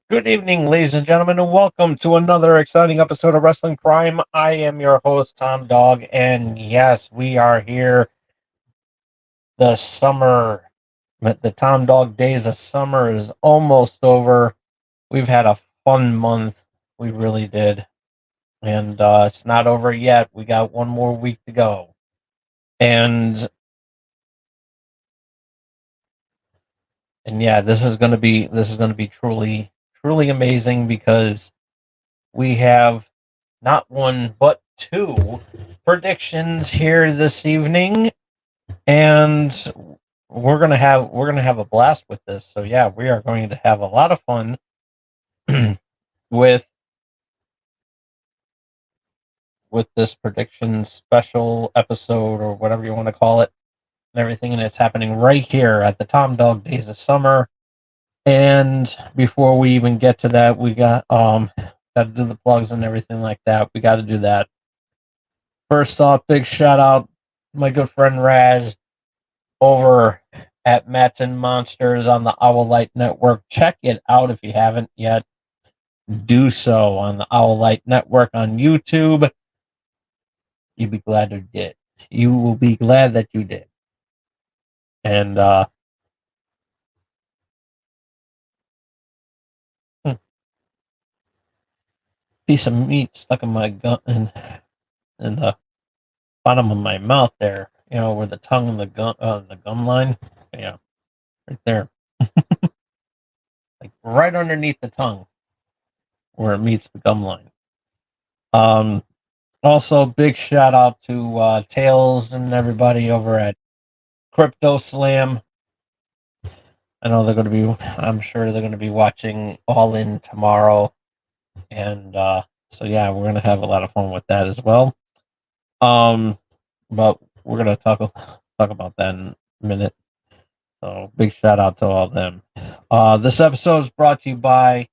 Good evening, ladies and gentlemen, and welcome to another exciting episode of Wrestling Prime. I am your host, Tom Dog, and yes, we are here. The summer, the Tom Dog days of summer is almost over. We've had a fun month. We really did. And it's not over yet. We got one more week to go. And yeah, this is gonna be truly amazing because we have not one but two predictions here this evening, and we're gonna have a blast with this. So yeah, we are going to have a lot of fun with this prediction special episode or whatever you want to call it, and everything. And it's happening right here at the Tom Dog Days of Summer. And before we even get to that, we got to do the plugs and everything like that. We got to do that. First off, big shout out to my good friend Raz over at Mats and Monsters on the Owl Light Network. Check it out if you haven't yet. Do so on the Owl Light Network on YouTube. You'll be glad you did. You will be glad that you did. And piece of meat stuck in my gun in the bottom of my mouth there. You know where the tongue and the gum line. Yeah, right there, like right underneath the tongue where it meets the gum line. Um, Also, big shout out to Tails and everybody over at Crypto Slam. I know they're going to be. I'm sure they're going to be watching All In tomorrow, and so yeah, we're going to have a lot of fun with that as well. Um, but we're going to talk about that in a minute. So big shout out to all of them. This episode is brought to you by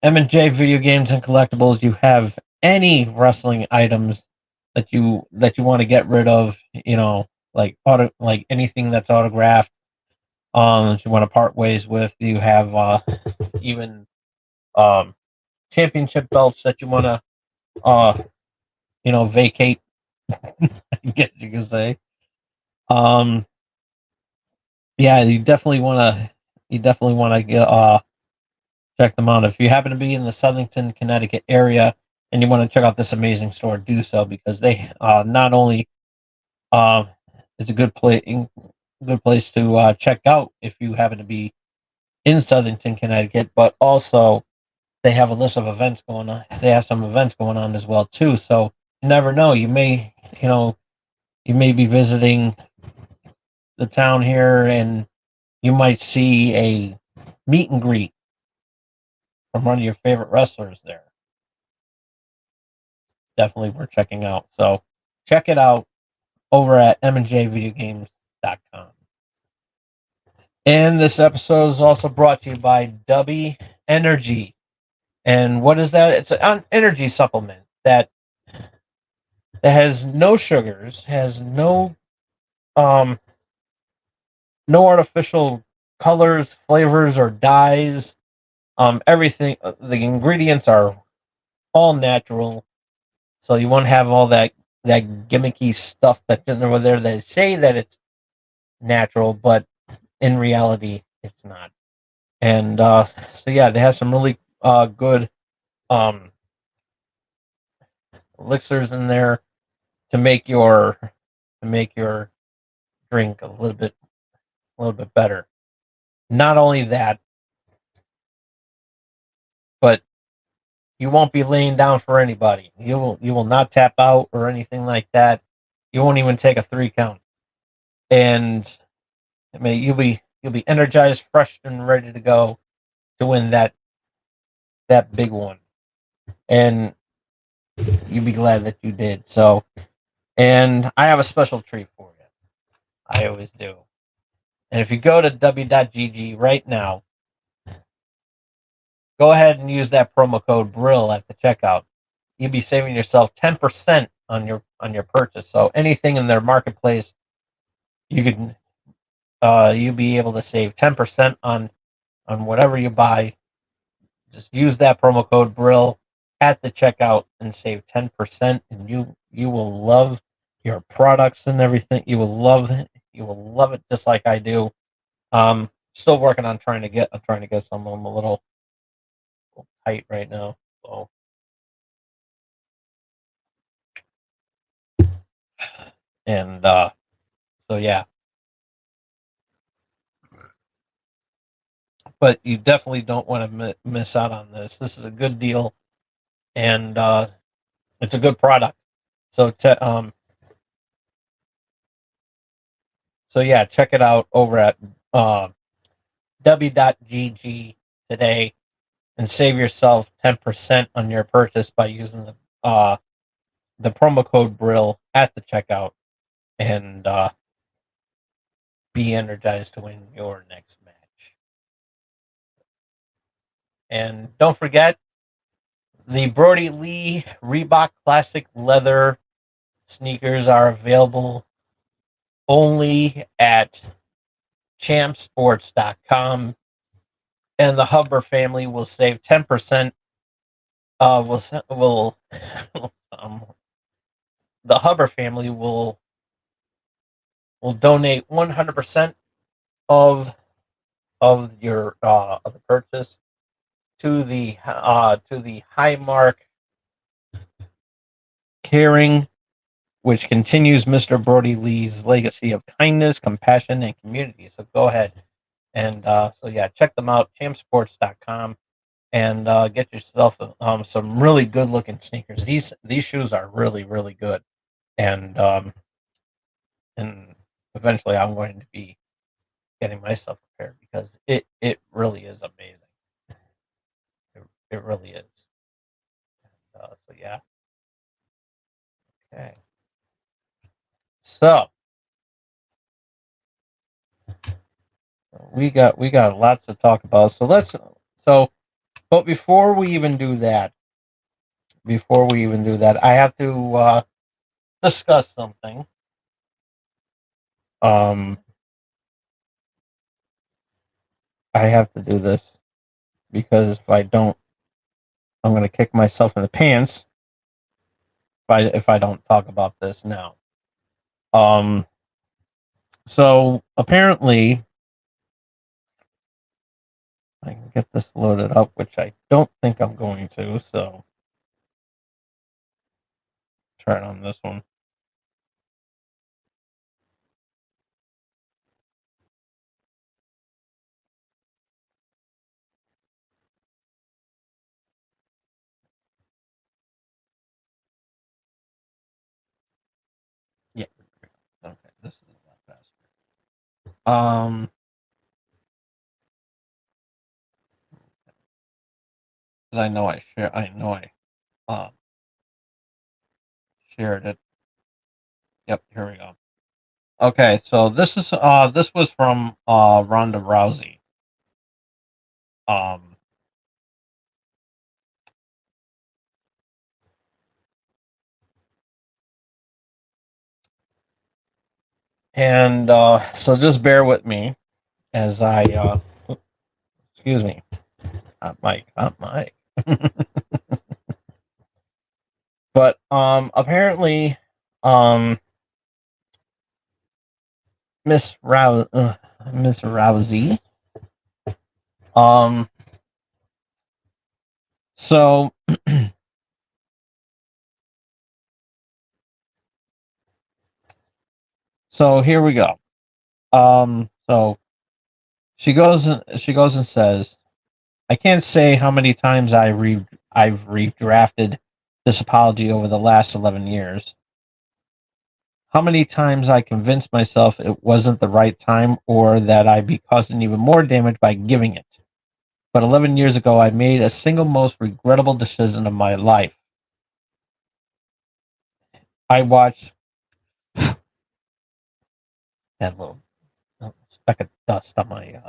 M&J Video Games and Collectibles. You have any wrestling items that you want to get rid of, like anything that's autographed, if you want to part ways with. You have even um championship belts that you want to vacate, I guess you can say. Um yeah, you definitely want to get check them out. If you happen to be in the Southington, Connecticut area and you want to check out this amazing store, do so because they not only uh, it's a good place to check out if you happen to be in Southington, Connecticut, but also they have a list of events going on. They have some events going on as well too. So you never know. You may be visiting the town here and you might see a meet and greet from one of your favorite wrestlers there. Definitely worth checking out. So check it out over at mnjvideogames.com. And this episode is also brought to you by Dubby Energy. And what is that? It's an energy supplement that has no sugars, has um no artificial colors, flavors, or dyes. Everything the ingredients are all natural, so you won't have all that gimmicky stuff that's in over there that say that it's natural, but in reality, it's not. And so yeah, they have some really good um elixirs in there to make your drink a little bit better. Not only that, but you won't be laying down for anybody. You will not tap out or anything like that. You won't even take a 3 count. And I mean you'll be energized, fresh and ready to go to win that big one. And you'll be glad that you did. So, and I have a special treat for you. I always do. And if you go to w.gg right now, go ahead and use that promo code BRILL at the checkout. You'll be saving yourself 10% on your purchase. So anything in their marketplace, you can you'll be able to save 10% on whatever you buy Just use that promo code Brill at the checkout and save 10%, and you will love your products and everything. You will love it just like I do. Still working on trying to get some of them a little tight right now. So and so yeah, but you definitely don't want to miss out on this. This is a good deal, and it's a good product. So so yeah, check it out over at w.gg today and save yourself 10% on your purchase by using the promo code Brill at the checkout, and be energized to win your next match. And don't forget, the Brody Lee Reebok Classic Leather sneakers are available only at champsports.com, and the Hubber family will save 10%. Will um, the Hubber family will donate 100% of your of the purchase to the Highmark Caring, which continues Mr. Brody Lee's legacy of kindness, compassion, and community. So go ahead and so yeah, check them out, champsports.com, and get yourself some really good looking sneakers. These shoes are really really good, and eventually I'm going to be getting myself a pair because it really is amazing. It really is. So yeah. Okay. So we got lots to talk about. But before we even do that, I have to discuss something. Um, I have to do this because if I don't, I'm going to kick myself in the pants if I don't talk about this now. Um, so apparently, I can get this loaded up, which I don't think I'm going to. So try it on this one. Yeah. Okay. This is a lot faster. Because I know I shared it. Yep. Here we go. Okay. So this was from Ronda Rousey. Um, and so just bear with me as I excuse me, not Mike. But apparently, um, Miss Rousey, um, so so here we go. So she goes and says, I can't say how many times I've redrafted this apology over the last 11 years. How many times I convinced myself it wasn't the right time or that I'd be causing even more damage by giving it. But 11 years ago, I made a single most regrettable decision of my life. I watched that little speck of dust on my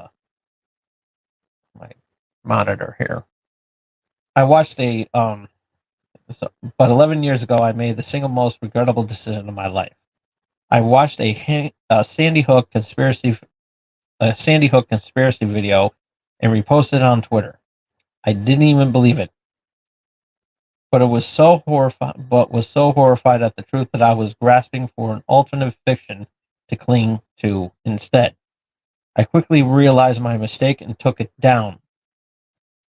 monitor here. I watched but 11 years ago, I made the single most regrettable decision of my life. I watched a Sandy Hook conspiracy video and reposted it on Twitter. I didn't even believe it, but was so horrified at the truth that I was grasping for an alternative fiction to cling to instead. I quickly realized my mistake and took it down,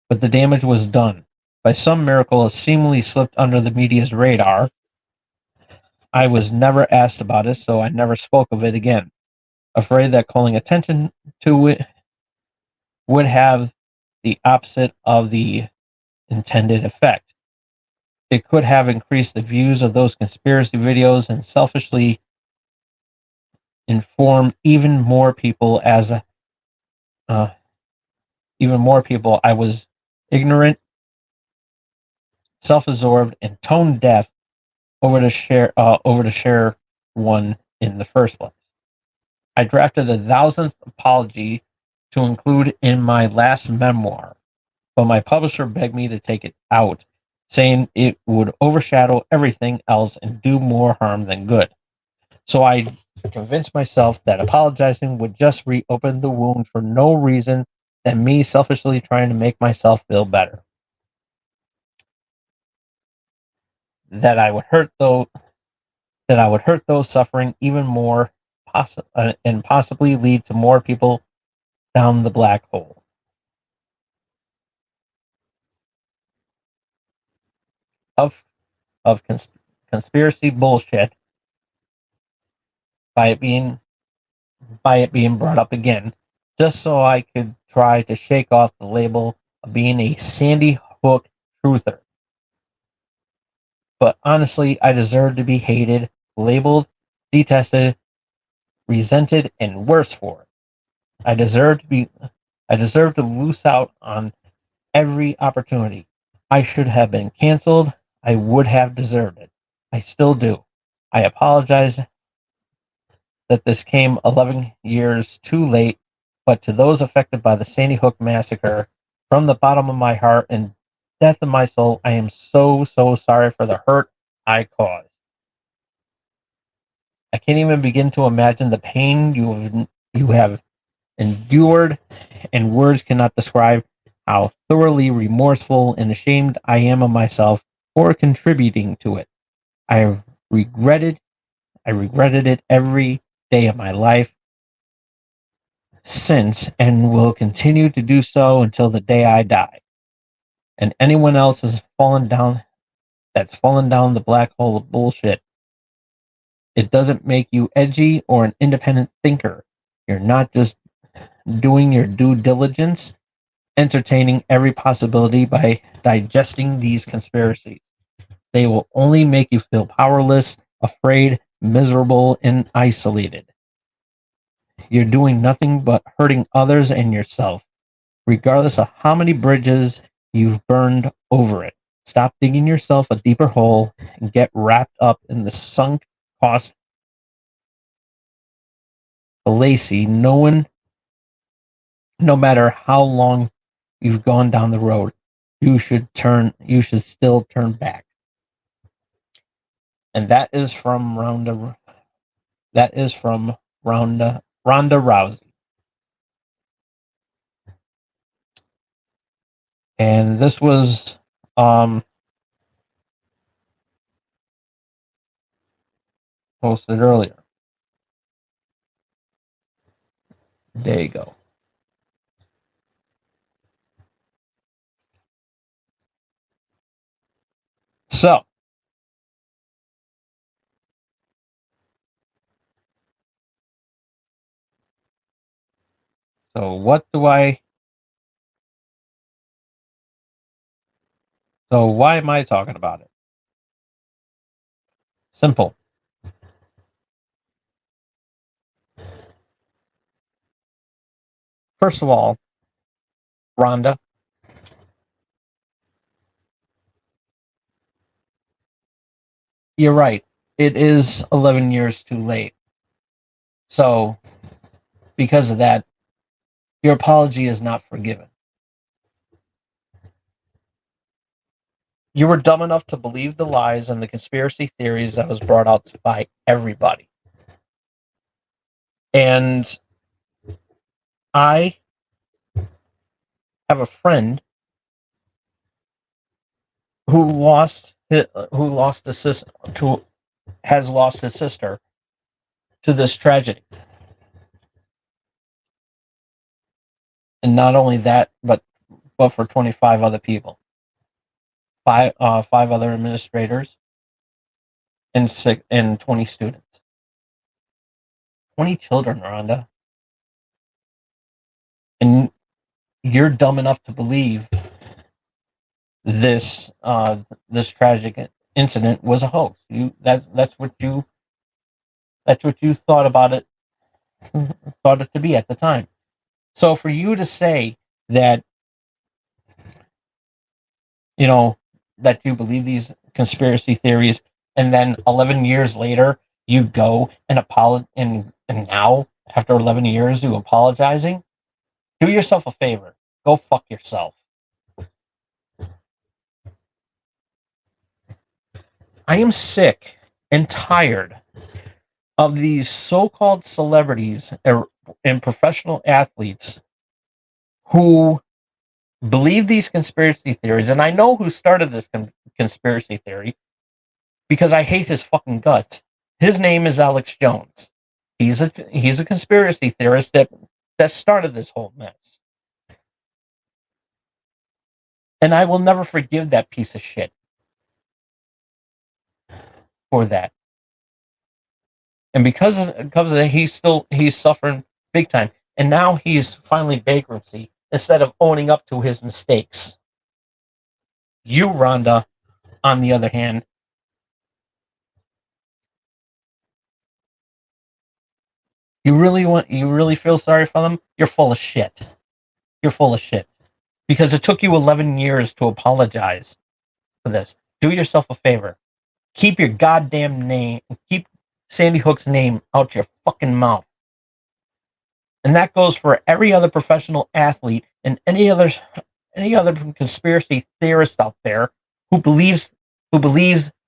but the damage was done. By some miracle, it seemingly slipped under the media's radar. I was never asked about it, so I never spoke of it again, afraid that calling attention to it would have the opposite of the intended effect. It could have increased the views of those conspiracy videos and selfishly informed uh, even more people I was ignorant, self-absorbed, and tone deaf over to share one in the first place. I drafted a 1,000th apology to include in my last memoir, but my publisher begged me to take it out, saying it would overshadow everything else and do more harm than good. So I convinced myself that apologizing would just reopen the wound for no reason than me selfishly trying to make myself feel better. That I would hurt though that I would hurt those suffering even more, and possibly lead to more people down the black hole of conspiracy bullshit by it being brought up again, just so I could try to shake off the label of being a Sandy Hook truther. But honestly, I deserve to be hated, labeled, detested, resented, and worse for it. I deserve to be I deserve to lose out on every opportunity. I should have been canceled. I would have deserved it. I still do. I apologize that this came 11 years too late, but to those affected by the Sandy Hook massacre, from the bottom of my heart and depth of my soul, I am so, so sorry for the hurt I caused. I can't even begin to imagine the pain you have endured, and words cannot describe how thoroughly remorseful and ashamed I am of myself for contributing to it. I regretted I regretted it every day of my life since, and will continue to do so until the day I die. And anyone else that's fallen down the black hole of bullshit. It doesn't make you edgy or an independent thinker. You're not just doing your due diligence, entertaining every possibility by digesting these conspiracies. They will only make you feel powerless, afraid, miserable, and isolated. You're doing nothing but hurting others and yourself, regardless of how many bridges you've burned over it. Stop digging yourself a deeper hole and get wrapped up in the sunk cost fallacy. No matter how long you've gone down the road, you should still turn back. And that is from Ronda Rousey. And this was um posted earlier. There you go. So so what do I so why am I talking about it? Simple. First of all, Rhonda, you're right. It is 11 years too late. So, because of that, your apology is not forgiven. You were dumb enough to believe the lies and the conspiracy theories that was brought out by everybody. And I have a friend has lost his sister to this tragedy. And not only that, but for 25 other people, five other administrators, and 20 students, 20 children, Rhonda, and you're dumb enough to believe this tragic incident was a hoax. That's what you thought about it, thought it to be at the time. So for you to say that, that you believe these conspiracy theories, and then 11 years later you go and apologize, and now after 11 years you apologizing, do yourself a favor. Go fuck yourself. I am sick and tired of these so-called celebrities and professional athletes who believe these conspiracy theories. And I know who started this conspiracy theory, because I hate his fucking guts. His name is Alex Jones. He's a conspiracy theorist that started this whole mess. And I will never forgive that piece of shit for that. And because of that, he's suffering big time. And now he's finally bankruptcy instead of owning up to his mistakes. You, Rhonda, on the other hand, you really feel sorry for them? You're full of shit. You're full of shit. Because it took you 11 years to apologize for this. Do yourself a favor. Keep your goddamn name, keep Sandy Hook's name out your fucking mouth. And that goes for every other professional athlete and any other conspiracy theorist out there who believes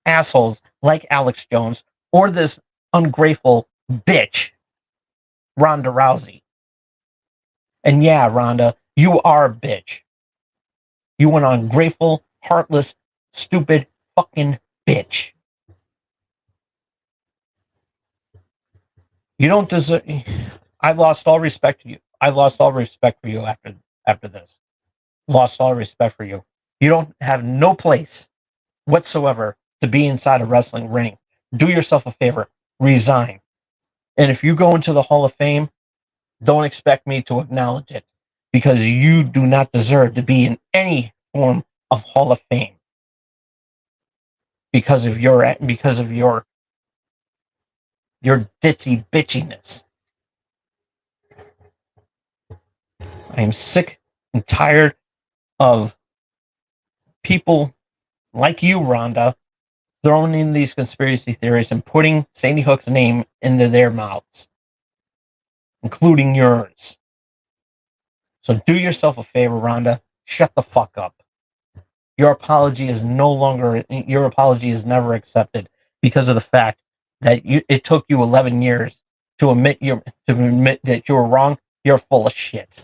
assholes like Alex Jones or this ungrateful bitch, Ronda Rousey. And yeah, Rhonda, you are a bitch. You an ungrateful, heartless, stupid, fucking bitch. You don't deserve. I lost all respect for you. I lost all respect for you after this. Lost all respect for you. You don't have no place whatsoever to be inside a wrestling ring. Do yourself a favor. Resign. And if you go into the Hall of Fame, don't expect me to acknowledge it, because you do not deserve to be in any form of Hall of Fame because of your ditzy bitchiness. I am sick and tired of people like you, Rhonda, throwing in these conspiracy theories and putting Sandy Hook's name into their mouths, including yours. So do yourself a favor, Rhonda. Shut the fuck up. Your apology is never accepted because of the fact that it took you 11 years to admit that you were wrong. You're full of shit.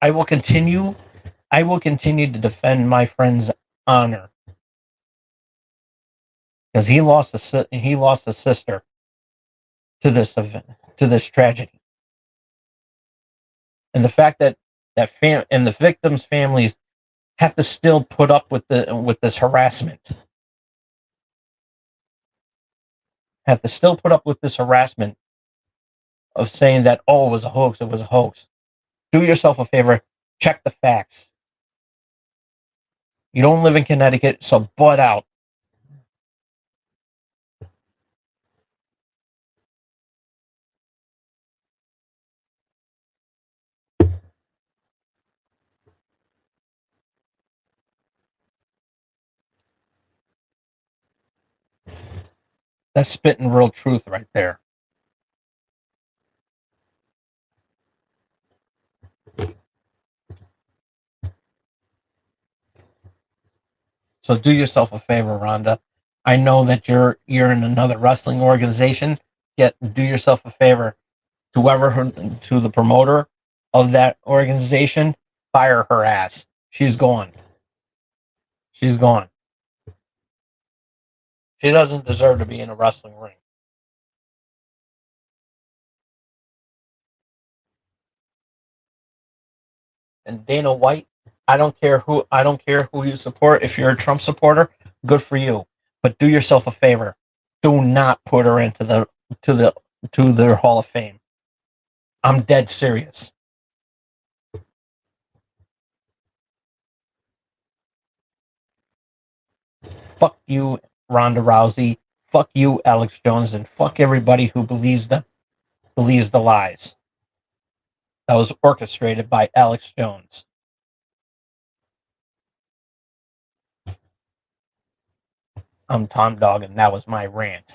I will continue to defend my friend's honor, because he lost a sister to this event, to this tragedy. And the fact that and the victims' families have to still put up with this harassment. Have to still put up with this harassment of saying that, oh, it was a hoax. Do yourself a favor, check the facts. You don't live in Connecticut, so butt out. That's spitting real truth right there. So do yourself a favor, Rhonda. I know that you're in another wrestling organization. Do yourself a favor. to the promoter of that organization, fire her ass. She's gone. She's gone. She doesn't deserve to be in a wrestling ring. And Dana White, I don't care who you support. If you're a Trump supporter, good for you. But do yourself a favor. Do not put her into to their Hall of Fame. I'm dead serious. Fuck you, Ronda Rousey. Fuck you, Alex Jones, and fuck everybody who believes the lies. That was orchestrated by Alex Jones. I'm Tom Dog, and that was my rant.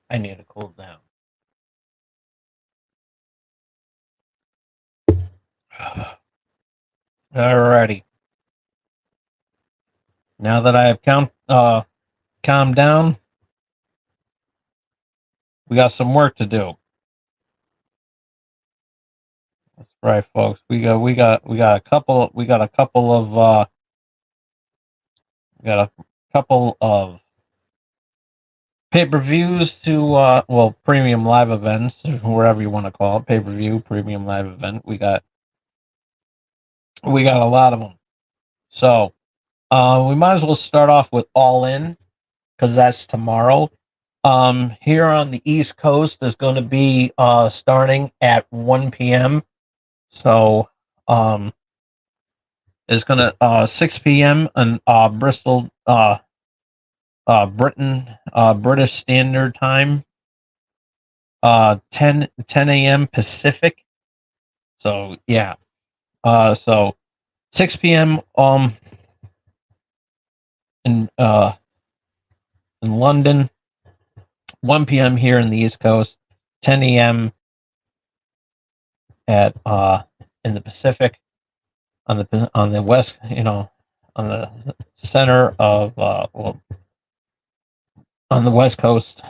I need to cool down. Alrighty. Now that I have calmed down, we got some work to do. That's right, folks. We got a couple of pay-per-views to premium live events, whatever you want to call it, pay-per-view, premium live event. We got a lot of them. So we might as well start off with All In, because that's tomorrow. Here on the East Coast is going to be starting at 1 p.m. So it's going to 6 p.m. in Bristol, Britain, British Standard Time. 10 a.m. Pacific. So yeah. So 6 p.m. In London, 1 p.m. here in the East Coast, 10 a.m. at in the Pacific, on the west, on the center of on the West Coast.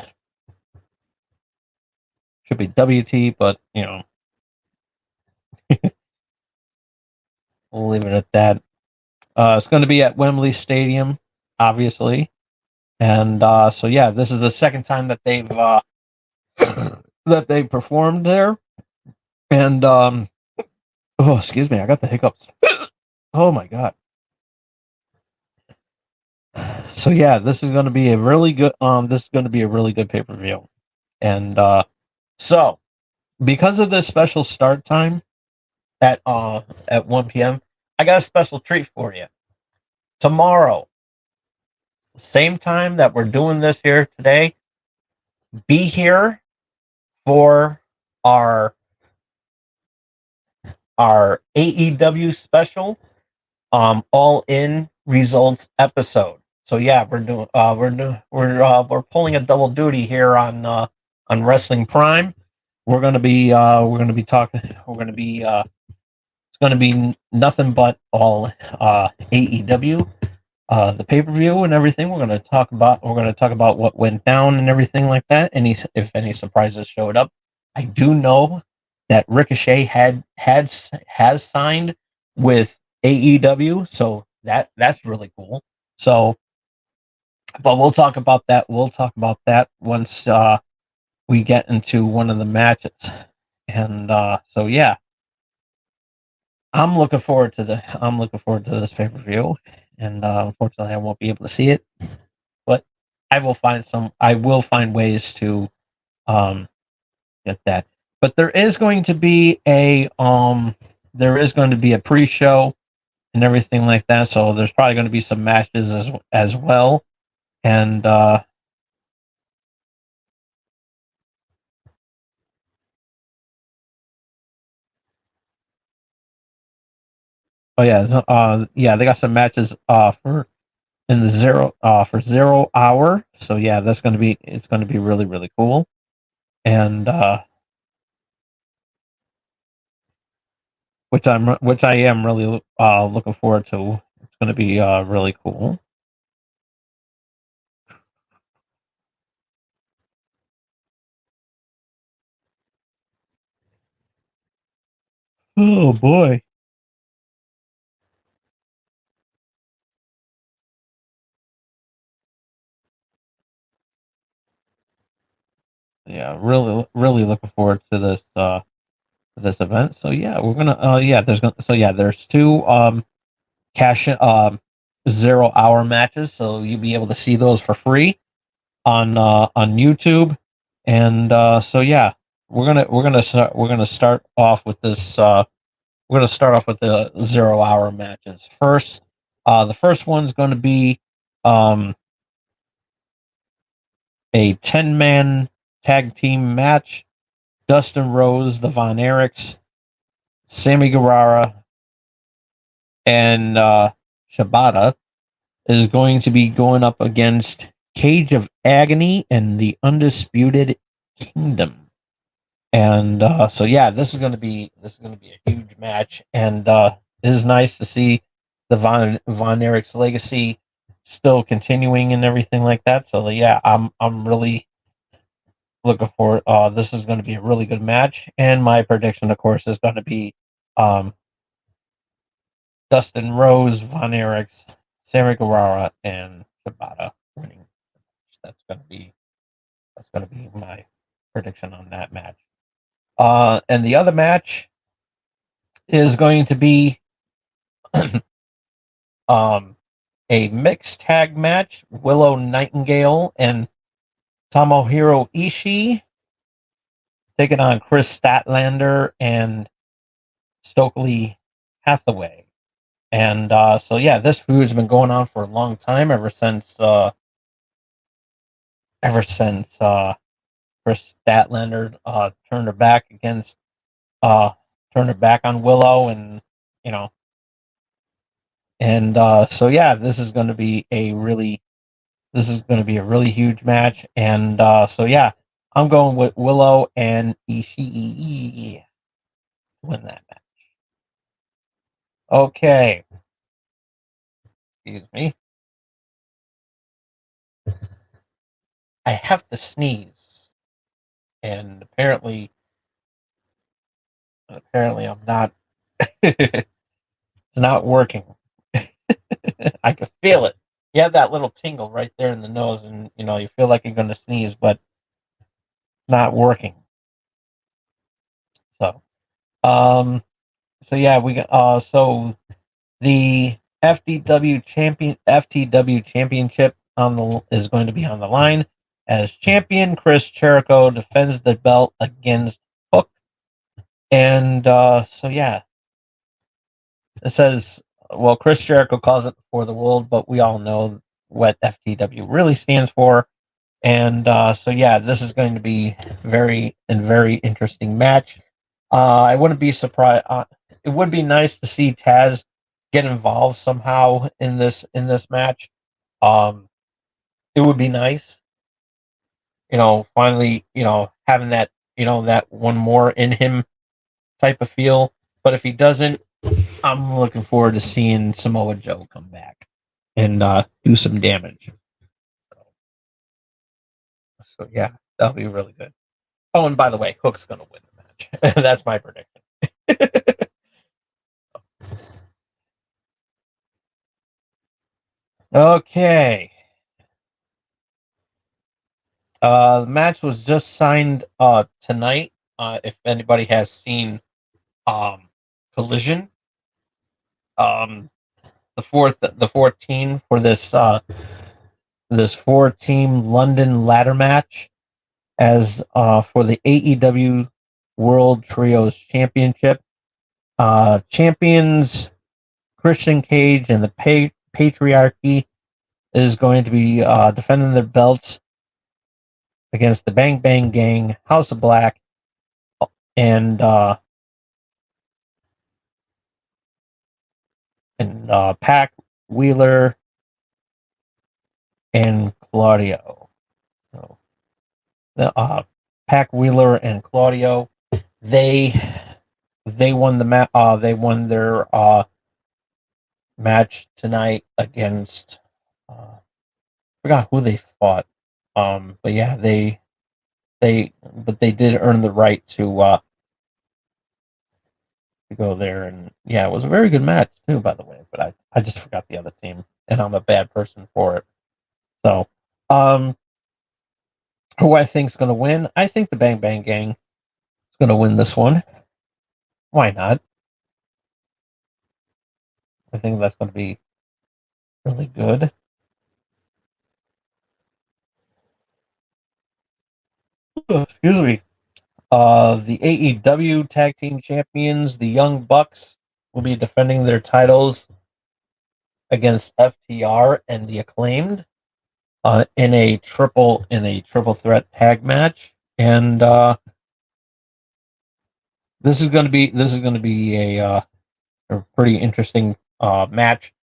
Should be WT, but we'll leave it at that. It's going to be at Wembley Stadium, obviously, and so yeah, this is the second time that they've performed there, and oh, excuse me, I got the hiccups. Oh my god. So yeah, this is going to be a really good pay-per-view, and so because of this special start time at 1 p.m., I got a special treat for you. Tomorrow, same time that we're doing this here today, be here for our AEW special All In results episode. So yeah, we're pulling a double duty here on Wrestling Prime. We're going to be talking. It's going to be nothing but all AEW, the pay-per-view and everything. We're going to talk about what went down and everything like that. If any surprises showed up. I do know that Ricochet has signed with AEW, so that's really cool. So, but we'll talk about that. We'll talk about that once we get into one of the matches. And so yeah, I'm looking forward to this pay-per-view, and unfortunately I won't be able to see it, but I will find ways to get that. But there is going to be a pre-show and everything like that, so there's probably going to be some matches as well. And oh yeah, they got some matches for in the 0 hour. So yeah, it's going to be really really cool. And which I am really looking forward to. It's going to be really cool. Oh boy. Yeah, really looking forward to this event. So yeah, we're gonna yeah, there's two cash 0 hour matches, so you'll be able to see those for free on YouTube. And so yeah, we're gonna start off with this we're gonna start off with the 0 hour matches. First, the first one's gonna be um a 10-man tag team match. Dustin Rose, the Von Erichs, Sammy Guevara, and Shibata is going to be going up against Cage of Agony and the Undisputed Kingdom. And so yeah, this is going to be a huge match, and it is nice to see the Von Erichs legacy still continuing and everything like that. So yeah, I'm really looking for. This is going to be a really good match, and my prediction, of course, is going to be um, Dustin Rose, Von Erichs, Sammy Guevara, and Shibata winning. That's going to be my prediction on that match. And the other match is going to be um, a mixed tag match. Willow Nightingale and Tomohiro Ishii taking on Chris Statlander and Stokely Hathaway. And so yeah, this feud's been going on for a long time, ever since Chris Statlander turned her back against turned her back on Willow, and you know, and so yeah, this is going to be a really huge match, and so yeah, I'm going with Willow and Ishii to win that match. Okay, excuse me, I have to sneeze, and apparently I'm not. It's not working. I can feel it. You have that little tingle right there in the nose, and you know you feel like you're going to sneeze, but it's not working. So, um, so yeah, we got so the FTW championship is going to be on the line as champion Chris Jericho defends the belt against Hook, and so yeah, it says, well, Chris Jericho calls it for the world, but we all know what FTW really stands for. And so, yeah, this is going to be very interesting match. I wouldn't be surprised. It would be nice to see Taz get involved somehow in this match. Um, it would be nice, finally, having that, that one more in him type of feel. But if he doesn't, I'm looking forward to seeing Samoa Joe come back and do some damage. So yeah, that'll be really good. Oh, and by the way, Hook's going to win the match. That's my prediction. Okay. The match was just signed tonight. If anybody has seen um, Collision, um, the 14 for this 4-team London ladder match as for the AEW World Trios Championship. Champions Christian Cage and the Patriarchy is going to be defending their belts against the Bang Bang Gang, House of Black, and Pac Wheeler and Claudio. So the Pac Wheeler and Claudio, they they won they won their match tonight against. Forgot who they fought. But yeah, they did earn the right to go there, and yeah, it was a very good match too, by the way. But I just forgot the other team, and I'm a bad person for it. So, um, who I think's going to win? I think the Bang Bang Gang is going to win this one. Why not? I think that's going to be really good. Excuse me. The AEW Tag Team Champions, the Young Bucks, will be defending their titles against FTR and the Acclaimed in a triple threat tag match, and this is going to be a pretty interesting match,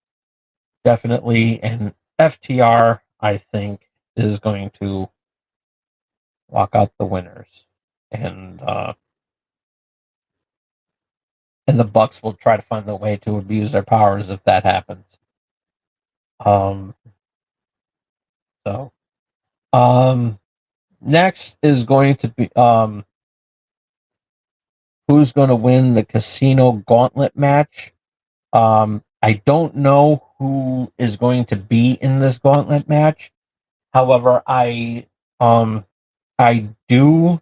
definitely. And FTR, I think, is going to walk out the winners, and and the Bucks will try to find the way to abuse their powers if that happens. Um, so next is going to be who's going to win the Casino Gauntlet match. I don't know who is going to be in this Gauntlet match. However, um I do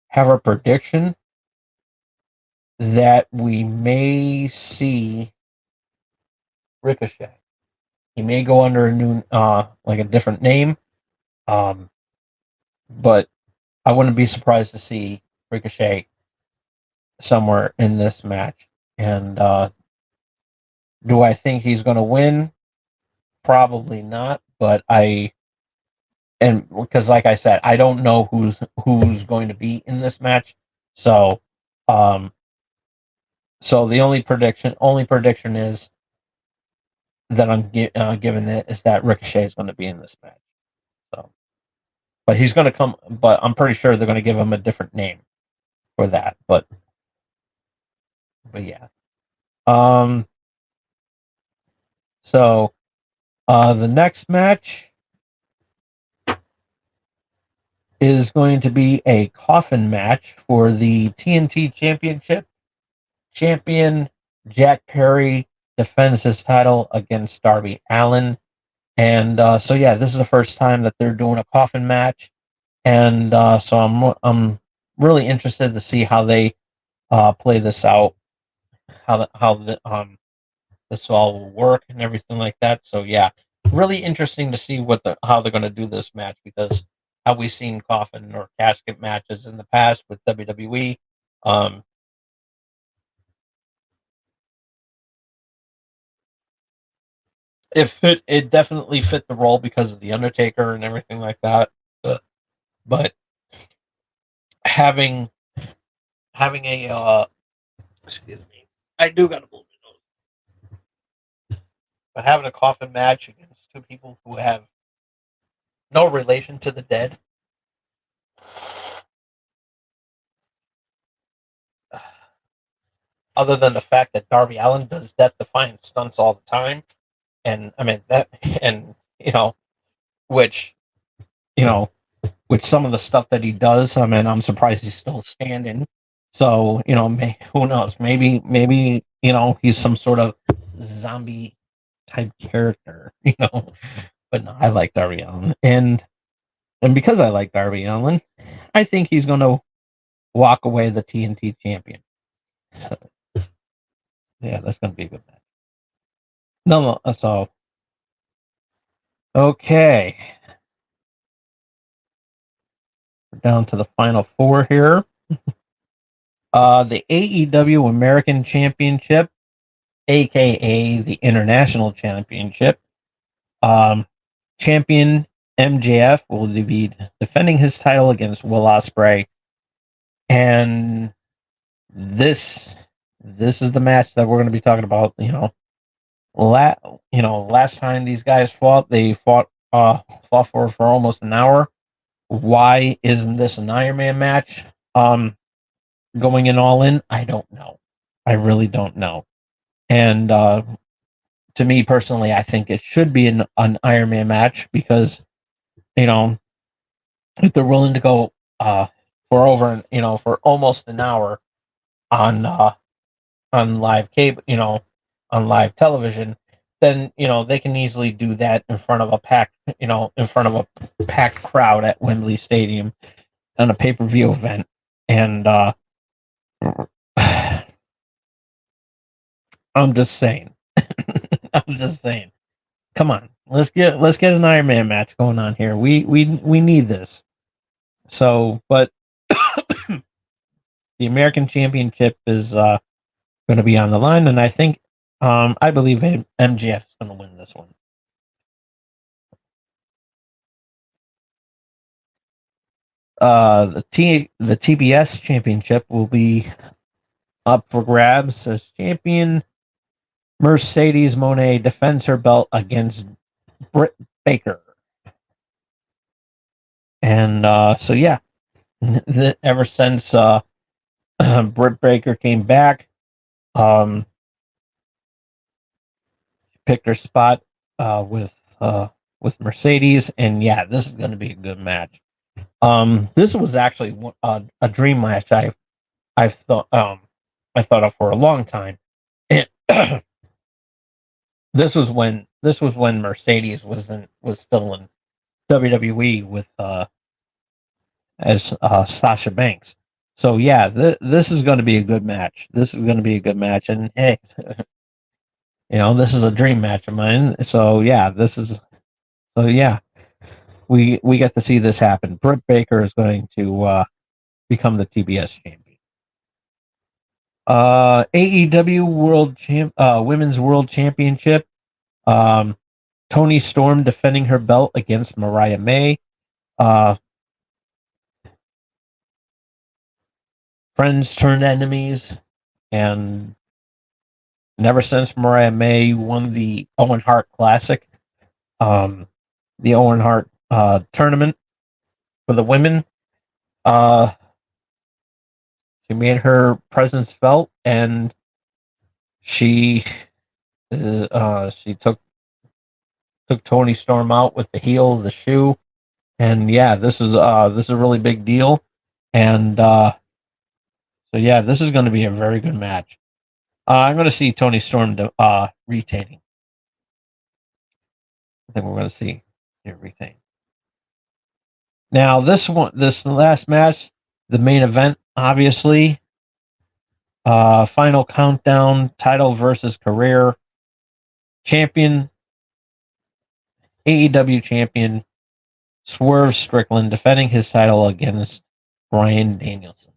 have a prediction that we may see Ricochet. He may go under a new like a different name. Um but I wouldn't be surprised to see Ricochet somewhere in this match. And do I think he's going to win? Probably not. But and because like I said, I don't know who's going to be in this match. So, um, so the only prediction is that I'm giving it is that Ricochet is going to be in this match. So, but he's going to come. But I'm pretty sure they're going to give him a different name for that. But yeah. Um. So, the next match is going to be a coffin match for the TNT Championship. Champion Jack Perry defends his title against Darby Allin. And so, yeah, this is the first time that they're doing a coffin match. And so I'm really interested to see how they play this out, how this all will work and everything like that. So yeah, really interesting to see how they're going to do this match, because have we seen coffin or casket matches in the past with WWE? Um, it definitely fit the role because of the Undertaker and everything like that. But having having a excuse me, I do got a blow my nose. But having a coffin match against two people who have no relation to the dead, other than the fact that Darby Allin does death defying stunts all the time, and I mean that, and which you know, with some of the stuff that he does, I mean, I'm surprised he's still standing. So who knows? Maybe he's some sort of zombie type character, But no, I like Darby Allin, and because I like Darby Allin, I think he's going to walk away the TNT champion. So yeah, that's going to be a good match. No, that's all. Okay, we're down to the final four here. The AEW American Championship, aka the International Championship. Um, Champion MJF will be defending his title against Will Ospreay, and this is the match that we're going to be talking about. Last time these guys fought, they fought for almost an hour. Why isn't this an Iron Man match? going in all in, I don't know. I really don't know. And to me personally, I think it should be an Iron Man match because, you know, if they're willing to go for over, for almost an hour on live cable, on live television, then they can easily do that in front of a packed, in front of a packed crowd at Wembley Stadium on a pay-per-view event. And I'm just saying. I'm just saying. Come on, let's get an Iron Man match going on here. We need this. So, but the American Championship is going to be on the line, and I believe MJF is going to win this one. The TBS Championship will be up for grabs as champion. Mercedes Moné defends her belt against Britt Baker. And so, yeah, ever since Britt Baker came back, picked her spot with Mercedes, and yeah, this is going to be a good match. This was actually a dream match I've thought I thought of for a long time. And this was when Mercedes was still in WWE with as Sasha Banks. So yeah, this is going to be a good match. This is going to be a good match, and hey, this is a dream match of mine. So yeah, we get to see this happen. Britt Baker is going to become the TBS champion. AEW Women's World Championship. Toni Storm defending her belt against Mariah May. Friends turned enemies, and ever since Mariah May won the Owen Hart Classic, the Owen Hart tournament for the women, she made her presence felt, and she took Toni Storm out with the heel of the shoe, and yeah, this is a really big deal, and so yeah, this is going to be a very good match. I'm going to see Toni Storm retaining. I think we're going to see her retain. Now this last match, the main event, obviously, final countdown, title versus career, champion, AEW champion, Swerve Strickland defending his title against Bryan Danielson.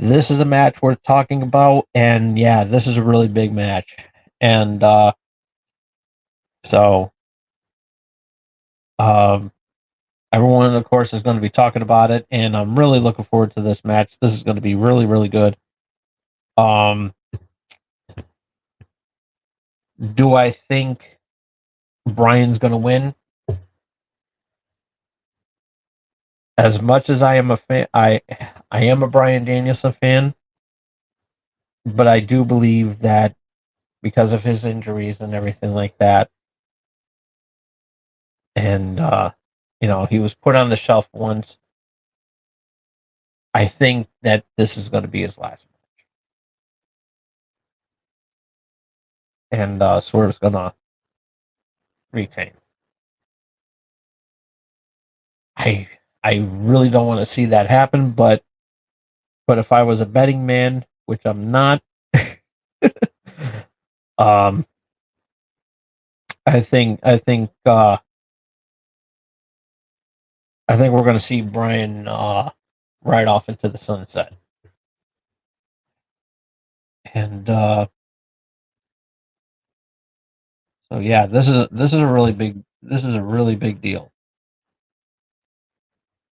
This is a match we're talking about, and yeah, this is a really big match. And so everyone, of course, is going to be talking about it, and I'm really looking forward to this match. This is going to be really, really good. Do I think Bryan's going to win? As much as I am a fan, I am a Bryan Danielson fan, but I do believe that because of his injuries and everything like that, and he was put on the shelf once. I think that this is going to be his last match, and Swerve's going to retain. I really don't want to see that happen, but if I was a betting man, which I'm not, I think we're going to see Bryan ride off into the sunset, and so yeah, this is a really big deal.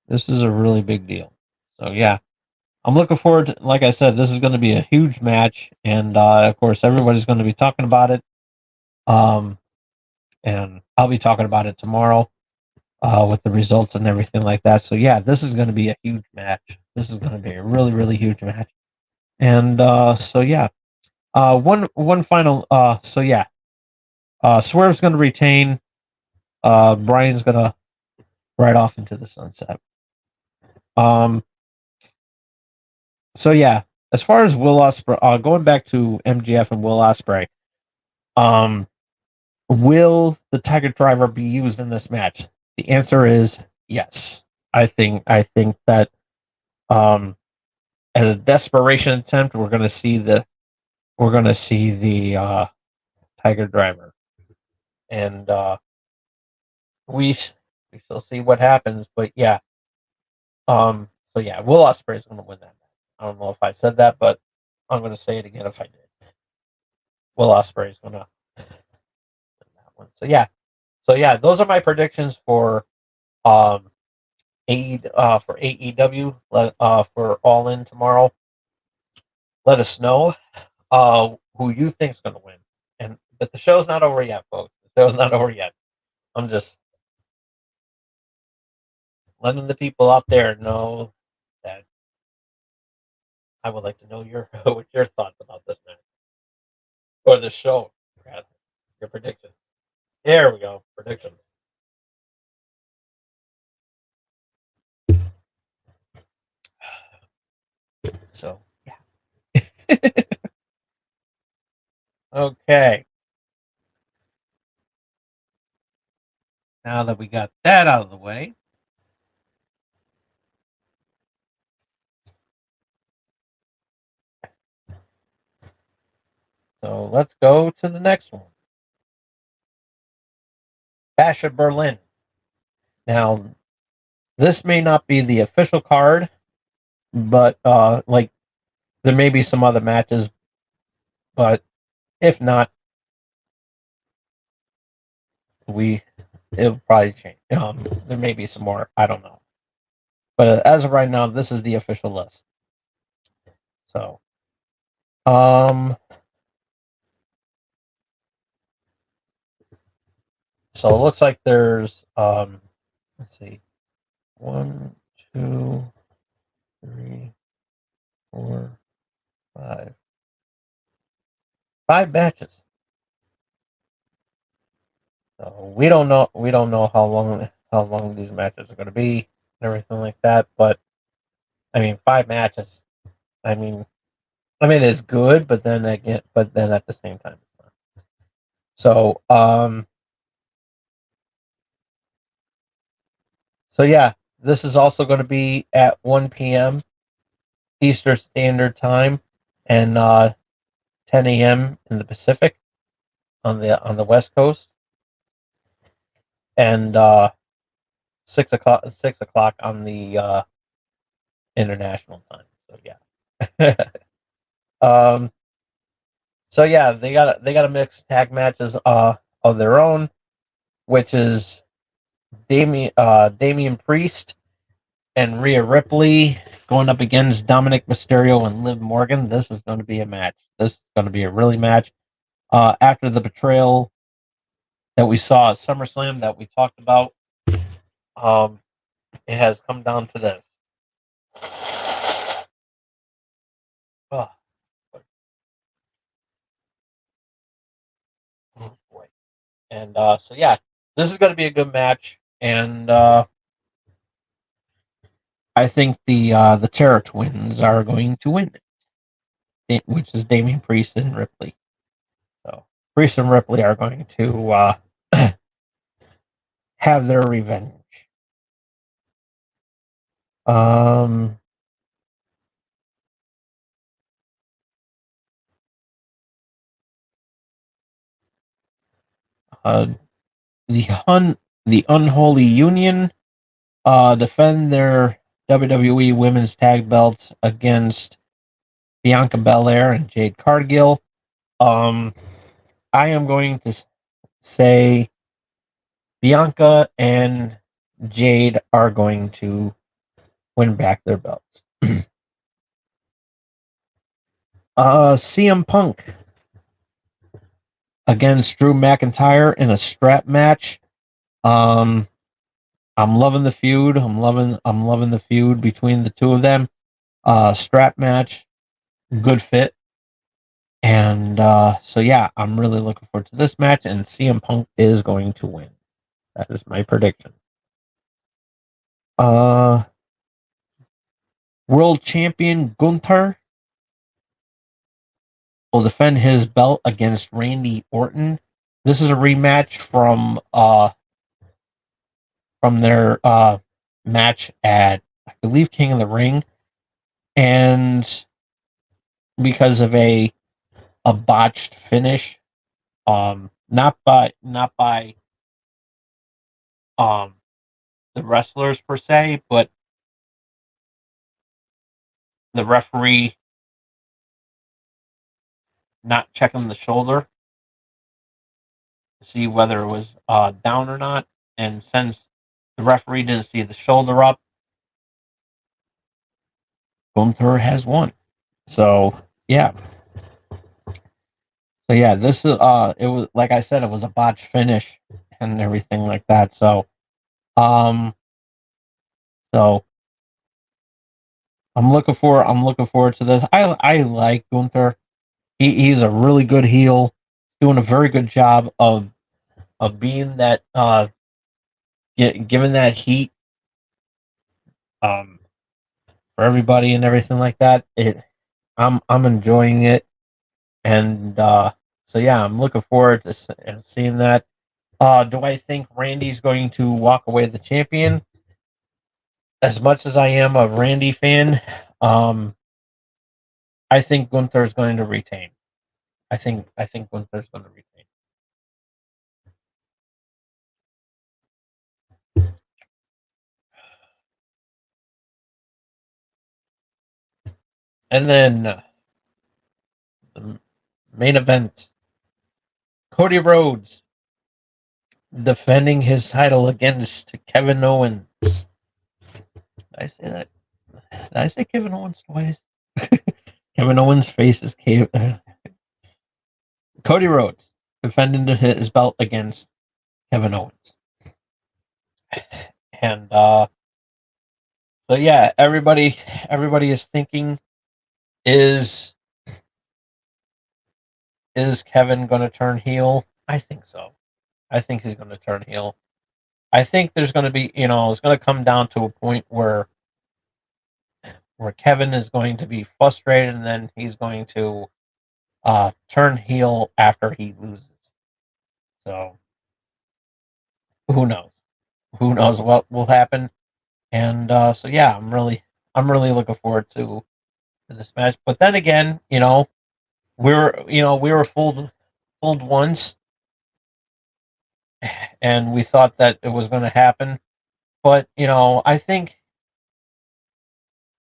This is a really big deal. So yeah, I'm looking forward to, like I said, this is going to be a huge match, and of course everybody's going to be talking about it. And I'll be talking about it tomorrow with the results and everything like that. So yeah, this is going to be a huge match. This is going to be a really, really huge match. And so yeah, one final. So yeah, Swerve's going to retain. Brian's going to ride off into the sunset. So yeah, as far as Will Ospreay, going back to MJF and Will Ospreay, will the Tiger Driver be used in this match? The answer is yes. I think that as a desperation attempt, we're going to see the Tiger Driver, and we shall see what happens. But yeah, so yeah, Will Ospreay is going to win that match. I don't know if I said that, but I'm going to say it again if I did. Will Ospreay is going to win that one. So yeah, those are my predictions for for AEW for All In tomorrow. Let us know who you think's going to win. But the show's not over yet, folks. The show's not over yet. I'm just letting the people out there know that I would like to know what your thoughts about this match or the show, rather. Your predictions. There we go. Predictions. So yeah. Okay. Now that we got that out of the way, so let's go to the next one. Bash at Berlin. Now, this may not be the official card, but like there may be some other matches, but if not, it'll probably change. There may be some more. I don't know, but as of right now, this is the official list. So, so it looks like there's let's see, 1, 2, 3, 4, 5 matches. So we don't know how long these matches are going to be and everything like that. But I mean, 5 matches. I mean, it's good, but then at the same time, it's not. So so yeah, this is also going to be at 1 p.m. Eastern Standard Time and 10 a.m. in the Pacific on the West Coast, and 6 o'clock on the international time. So yeah. So yeah, they got a mixed tag matches of their own, which is Damian Priest and Rhea Ripley going up against Dominic Mysterio and Liv Morgan. This is going to be a match. This is going to be a really match. After the betrayal that we saw at SummerSlam that we talked about, it has come down to this. Oh, oh boy. And so yeah, this is going to be a good match, and I think the Terror Twins are going to win it, which is Damian Priest and Ripley. So Priest and Ripley are going to have their revenge. The Unholy Union defend their WWE Women's Tag Belts against Bianca Belair and Jade Cargill. I am going to say Bianca and Jade are going to win back their belts. CM Punk against Drew McIntyre in a strap match. I'm loving the feud. I'm loving the feud between the two of them. strap match, good fit. And so yeah, I'm really looking forward to this match, and CM Punk is going to win. That is my prediction. Uh, World Champion Gunther will defend his belt against Randy Orton. This is a rematch from their match at, I believe, King of the Ring, and because of a botched finish, not by um the wrestlers per se, but the referee not checking the shoulder to see whether it was down or not. And since the referee didn't see the shoulder up, Gunther has won. So yeah, this is it was, like I said, it was a botched finish and everything like that. Um, so I'm looking forward to this. I like Gunther. He's a really good heel, doing a very good job of being that given that heat um for everybody and everything like that. I'm enjoying it, and so yeah, I'm looking forward to seeing that. Do I think Randy's going to walk away the champion? As much as I am a Randy fan, um, I think Gunther's going to retain. I think Gunther's going to retain. And then the main event: Cody Rhodes defending his title against Kevin Owens. Did I say that? Did I say Kevin Owens twice? Kevin Owens faces Cody Rhodes defending his belt against Kevin Owens. And so yeah, everybody is thinking, is Kevin going to turn heel? I think so. I think he's going to turn heel. I think there's going to be, it's going to come down to a point where Kevin is going to be frustrated, and then he's going to turn heel after he loses. So who knows? Who knows what will happen? And so yeah, I'm really looking forward to this match. But then again, we were fooled once, and we thought that it was going to happen. But I think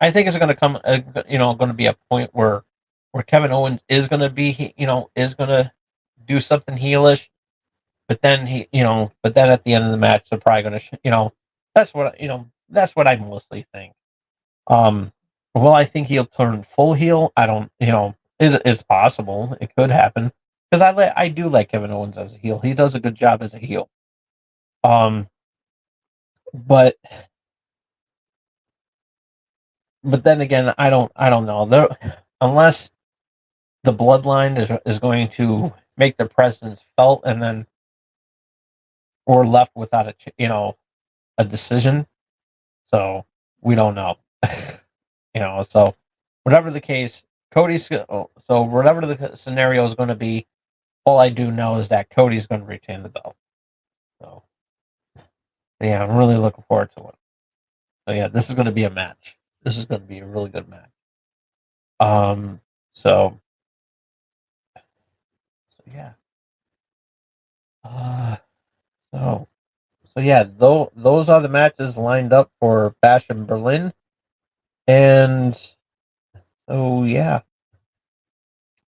it's going to come, going to be a point where Kevin Owens is going to be, is going to do something heelish. But then but then at the end of the match, they're probably going to, that's what I mostly think. Um, well, I think he'll turn full heel. I don't, it's possible. It could happen because I do like Kevin Owens as a heel. He does a good job as a heel. Um, but then again, I don't know. There, unless the bloodline is going to make their presence felt, and then we're left without a decision. So we don't know. So whatever the case, so whatever the scenario is going to be, all I do know is that Cody's going to retain the belt. So yeah, I'm really looking forward to it. So yeah, this is going to be a match. This is going to be a really good match. Um, so yeah. Uh, so yeah, though those are the matches lined up for Bash in Berlin, and so yeah,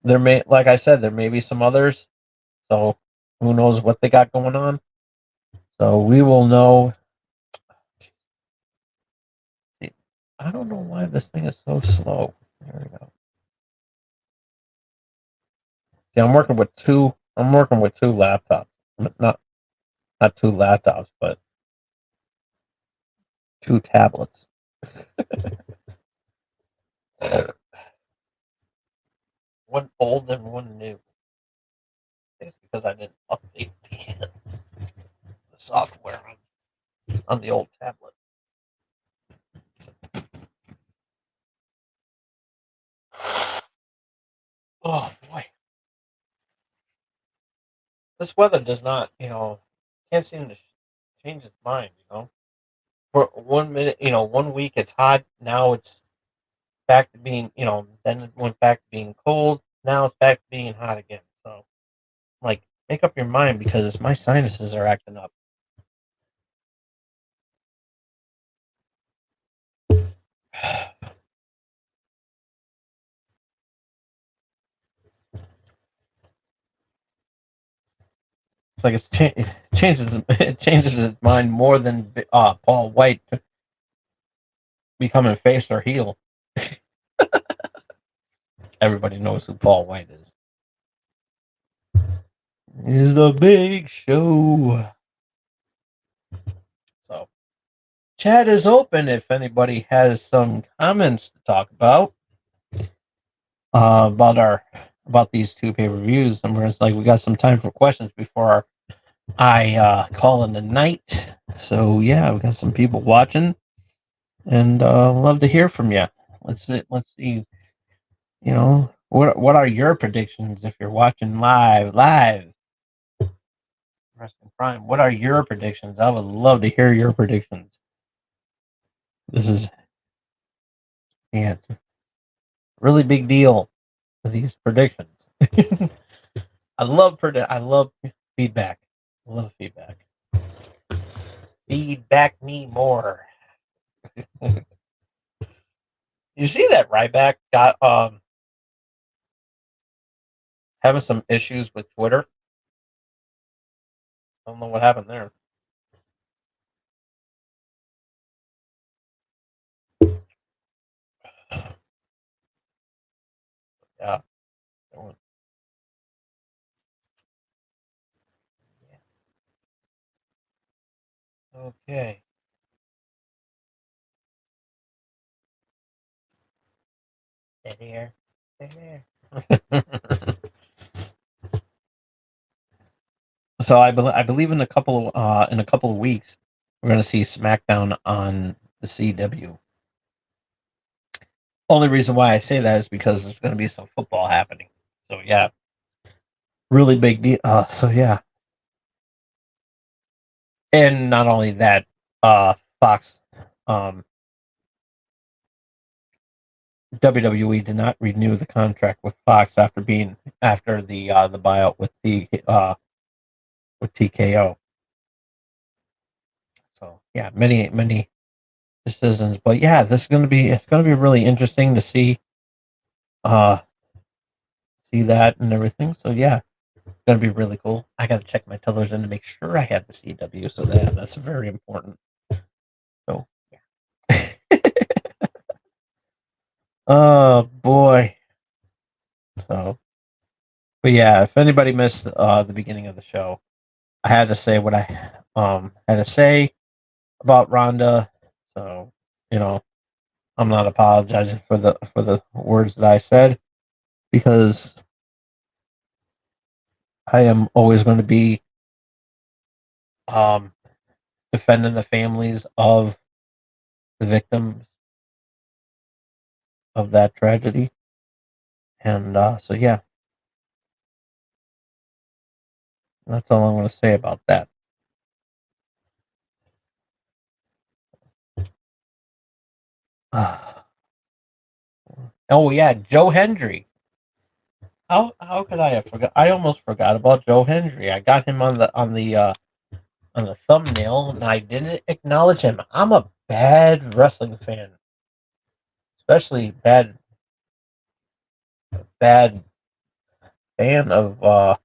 like I said, there may be some others. So who knows what they got going on? So we will know. I don't know why this thing is so slow. There we go. See, I'm working with two. I'm working with two laptops. Not two laptops, but two tablets. One old and one new. It's because I didn't update the software on the old tablet. Oh boy, this weather does not, can't seem to change its mind. For 1 minute, 1 week it's hot. Now it's back to being, then it went back to being cold. Now it's back to being hot again. So, like, make up your mind because my sinuses are acting up. It's like it changes its mind more than Paul White becoming face or heel. Everybody knows who Paul White is. Is the big show. So, chat is open if anybody has some comments to talk about about these two pay-per-views. And we're just like, we got some time for questions before I call in the night. So yeah, we got some people watching, and love to hear from you. Let's see. What are your predictions if you're watching live? Wrestling Prime. What are your predictions? I would love to hear your predictions. This is it's a really big deal with these predictions. I love feedback. I love feedback. Feedback me more. You see that Ryback got having some issues with Twitter? I don't know what happened there. Yeah. Okay. Dead air. Dead air. So I believe in a couple of weeks we're going to see SmackDown on the CW. Only reason why I say that is because there's going to be some football happening. So yeah, really big deal. So yeah, and not only that, Fox, um, WWE did not renew the contract with Fox after the buyout with TKO. So yeah, many decisions, but yeah, this is it's going to be really interesting to uh see that and everything. So yeah, it's going to be really cool. I got to check my television to make sure I have the CW. So that's very important. So yeah. Oh boy. So, but yeah, if anybody missed the beginning of the show, I had to say what I had to say about Rhonda. So, you know, I'm not apologizing for the words that I said because I am always going to be um defending the families of the victims of that tragedy. And so yeah, that's all I'm going to say about that. Oh yeah, Joe Hendry. How could I have forgot? I almost forgot about Joe Hendry. I got him on the thumbnail, and I didn't acknowledge him. I'm a bad wrestling fan, especially bad fan of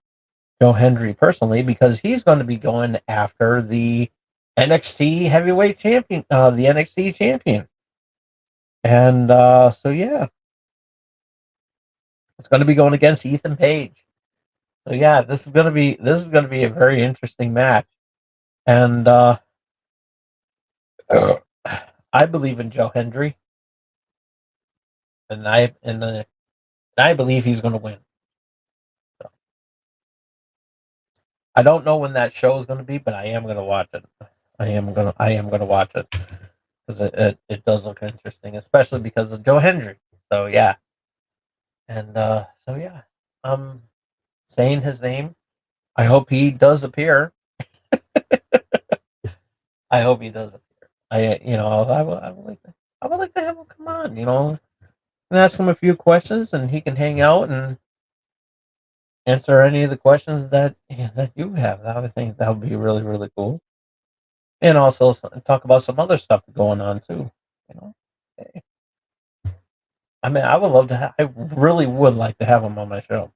Joe Hendry personally because he's going to be going after the NXT heavyweight champion, the NXT champion, and so yeah, it's going to be going against Ethan Page. So yeah, this is going to be a very interesting match, and I believe in Joe Hendry. I believe he's going to win. So, I don't know when that show is going to be, but I am going to watch it. I am going to watch it because it does look interesting, especially because of Joe Hendry. So yeah, and so yeah, I'm saying his name. I hope he does appear. I hope he does appear. I would like to have him come on, and ask him a few questions, and he can hang out and answer any of the questions that you have. I would think that would be really really cool, and also talk about some other stuff going on too. You know, Eh, I mean, I would love to. I really would like to have him on my show.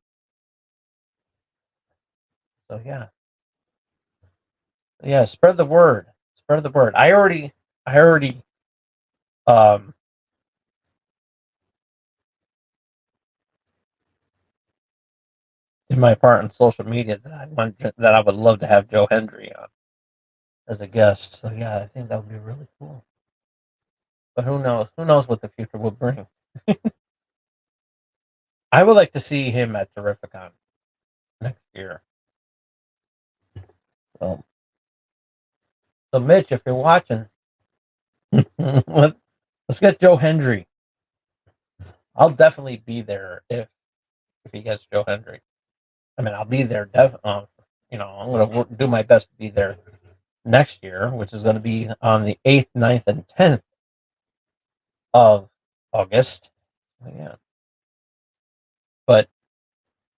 So yeah, yeah. Spread the word. Spread the word. I already, um, in my part on social media that I would love to have Joe Hendry on as a guest. So yeah, I think that would be really cool. But who knows? Who knows what the future will bring? I would like to see him at Terrificon next year. So, so Mitch, if you're watching, let's get Joe Hendry. I'll definitely be there if he gets Joe Hendry. I mean, I'll be there. I'm going to do my best to be there next year, which is going to be on the 8th, 9th, and 10th of August. So, yeah, but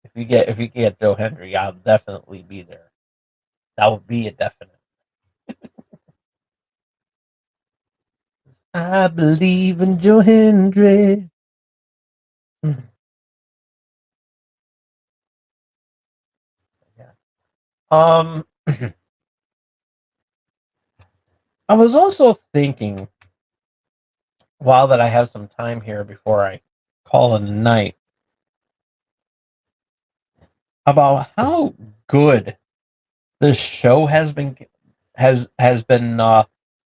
if you get Joe Hendry, I'll definitely be there. That would be a definite. I believe in Joe Hendry. Yeah. Um, I was also thinking while that I have some time here before I call it a night about how good this show has been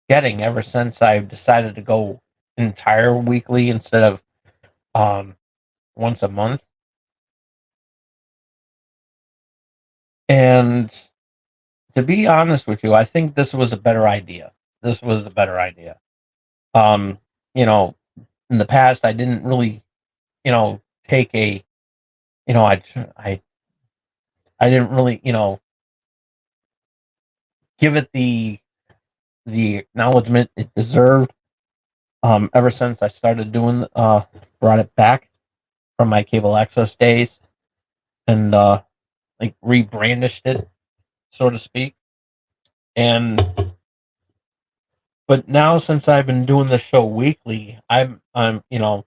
getting ever since I've decided to go entire weekly instead of um once a month. And to be honest with you, I think this was a better idea. This was a better idea. Um, you know, in the past, I didn't really, take a, you know, I, I didn't really, give it the acknowledgement it deserved. Ever since I started brought it back from my cable access days and like rebrandished it, so to speak. And but now since I've been doing the show weekly, the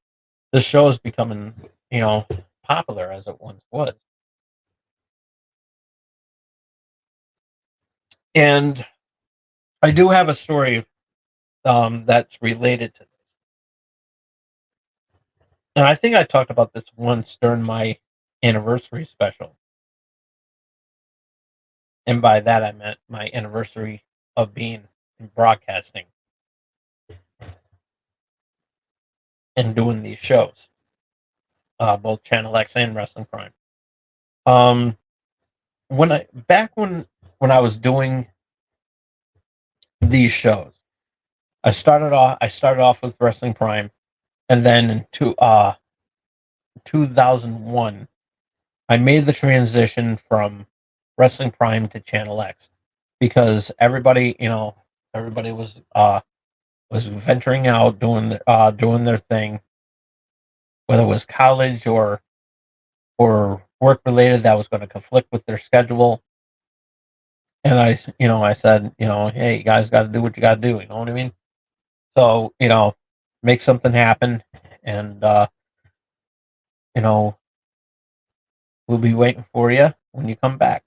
show is becoming, you know, popular as it once was. And I do have a story that's related to this. And I think I talked about this once during my anniversary special. And by that I meant my anniversary of being in broadcasting and doing these shows, both Channel X and Wrestling Prime. Um, when I back when I was doing these shows, I started off with Wrestling Prime, and then in 2001, I made the transition from Wrestling Prime to Channel X because everybody was venturing out doing their thing, whether it was college or work related that was going to conflict with their schedule. And I said, hey, you guys got to do what you got to do. You know what I mean? So, make something happen, and you know, we'll be waiting for you when you come back.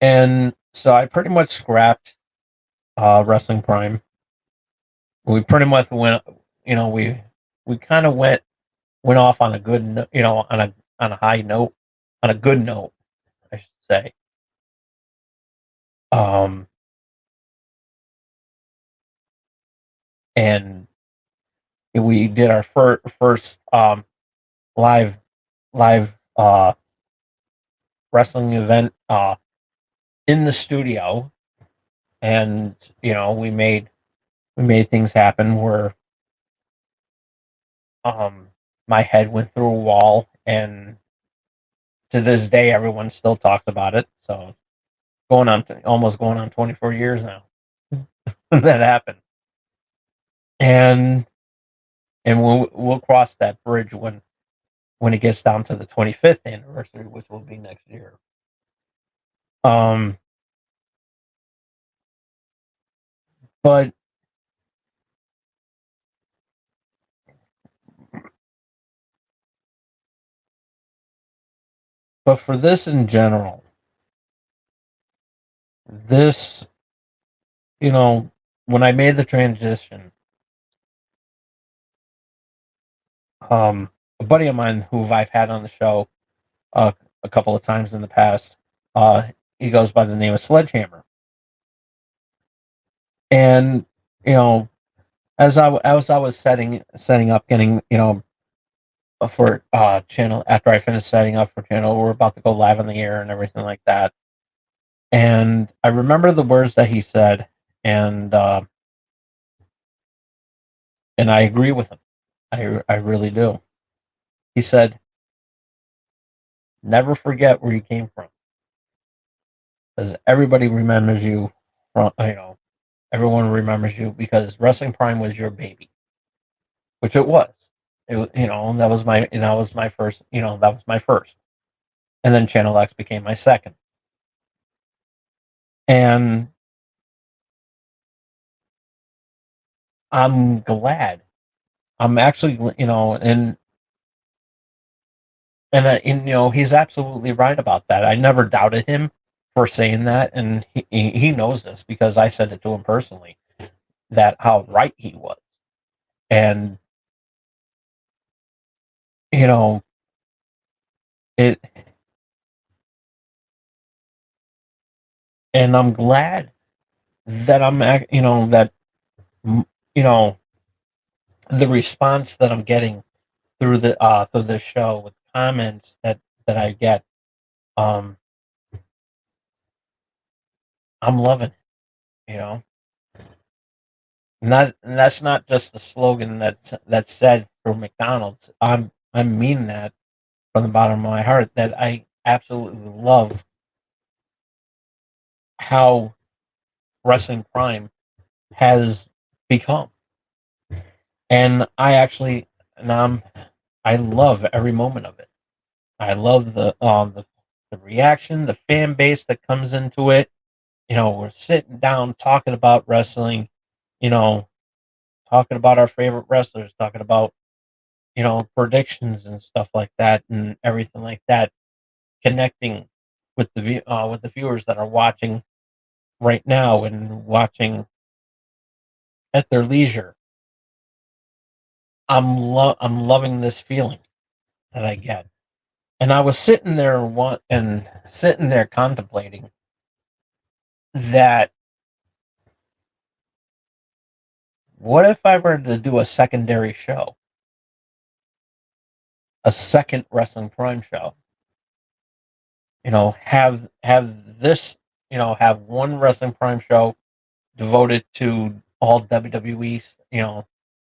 And so I pretty much scrapped Wrestling Prime. We pretty much went, we kind of went off on a good, on a high note, on a good note, I should say. Um, and we did our first live live wrestling event in the studio, and we made things happen where um my head went through a wall, and to this day everyone still talks about it. So almost going on 24 years now that happened, and we'll cross that bridge when it gets down to the 25th anniversary, which will be next year. Um, but for this in general, this you know when I made the transition, a buddy of mine who I've had on the show uh, a couple of times in the past, uh, he goes by the name of Sledgehammer, and you know as I was setting up, getting for channel, after I finished setting up for channel, we're about to go live on the air and everything like that. And I remember the words that he said, and I agree with him. I really do. He said, "Never forget where you came from, because everybody remembers you. From everyone remembers you because Wrestling Prime was your baby, which it was. That was my first. That was my first, and then Channel X became my second. And I'm glad. I'm actually, and he's absolutely right about that. I never doubted him for saying that, and he knows this because I said it to him personally, that how right he was. And you know it, and I'm glad that that you know the response that I'm getting through the show with comments that I get. um I'm loving it, you know and that's not just a slogan that's said for McDonald's. I'm meaning that from the bottom of my heart, that I absolutely love how Wrestling Prime has become. And I love every moment of it. I love the reaction, the fan base that comes into it. We're sitting down talking about wrestling, you know, talking about our favorite wrestlers, talking about predictions and stuff like that, and everything like that, connecting with the viewers that are watching right now and watching at their leisure. I'm loving this feeling that I get. And I was sitting there contemplating that, what if I were to do a secondary show, a second Wrestling Prime show? Have one Wrestling Prime show devoted to all WWE,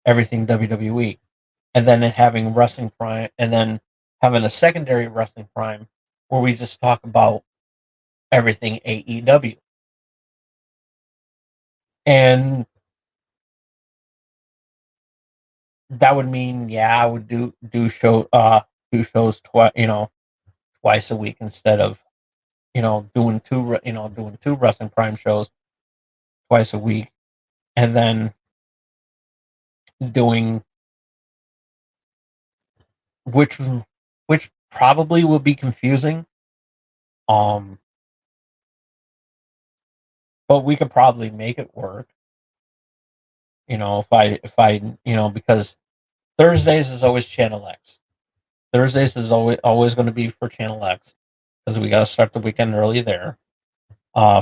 everything WWE, and then having Wrestling Prime, and then having a secondary Wrestling Prime where we just talk about everything AEW. And that would mean, yeah, I would do shows twice a week, instead of doing two Wrestling Prime shows twice a week, and then doing which which probably will be confusing. um but we could probably make it work, if I because Thursdays is always Channel X. Thursdays is always going to be for Channel X, because we got to start the weekend early there.